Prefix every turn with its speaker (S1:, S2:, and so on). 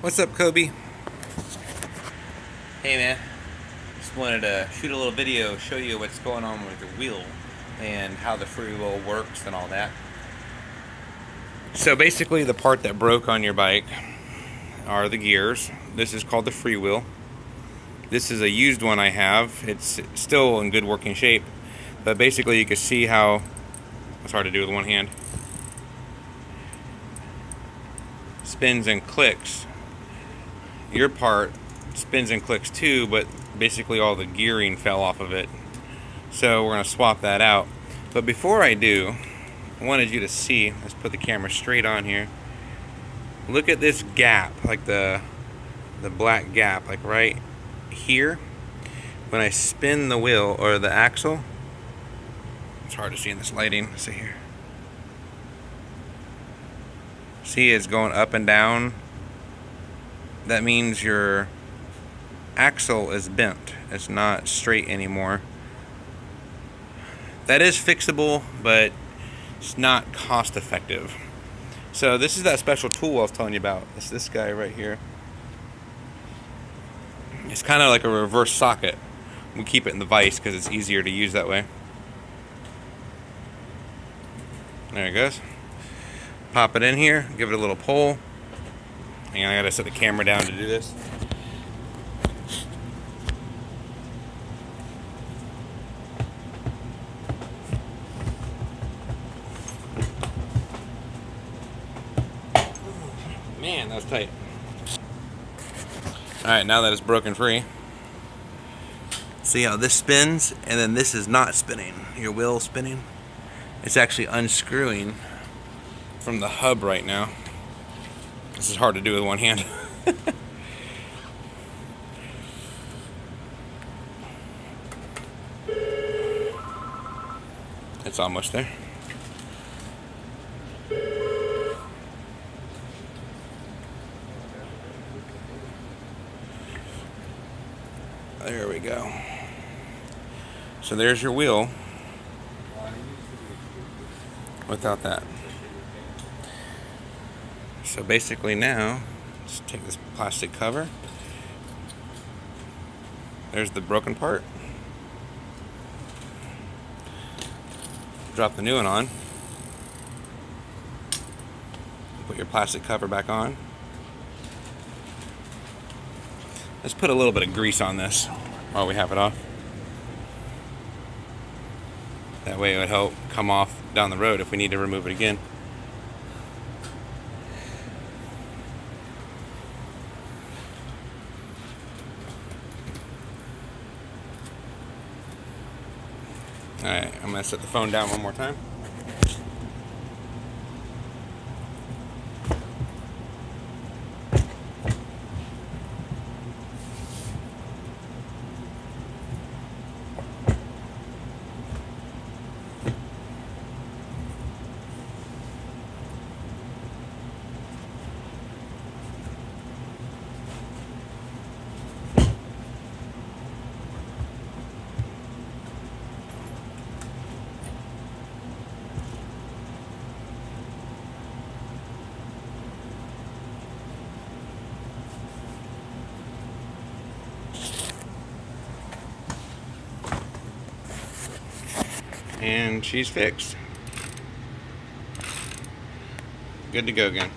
S1: What's up, Kobe? Hey man, just wanted to shoot a little video, show you what's going on with your wheel and how the Freewheel works and all that. So basically the part that broke on your bike are the gears. This is called the Freewheel. This is a used one I have. It's still in good working shape, but basically you can see how, it's hard to do with one hand, spins and clicks. Your part spins and clicks too, but basically all the gearing fell off of it. So we're going to swap that out. But before I do, I wanted you to see, let's put the camera straight on here. Look at this gap, like the black gap, like right here. When I spin the wheel or the axle, it's hard to see in this lighting. Let's see here. See, it's going up and down. That means your axle is bent. It's not straight anymore. That is fixable, but it's not cost effective. So this is that special tool I was telling you about. It's this guy right here. It's kind of like a reverse socket. We keep it in the vise because it's easier to use that way. There it goes. Pop it in here, give it a little pull. Hang on, I gotta set the camera down to do this. Man, that was tight. Alright, now that it's broken free, see how this spins and then this is not spinning. Your wheel's spinning. It's actually unscrewing from the hub right now. This is hard to do with one hand. It's almost there. There we go. So there's your wheel without that. So basically now, let's take this plastic cover. There's the broken part. Drop the new one on. Put your plastic cover back on. Let's put a little bit of grease on this while we have it off. That way it would help come off down the road if we need to remove it again. Alright, I'm going to set the phone down one more time. And she's fixed. Good to go again.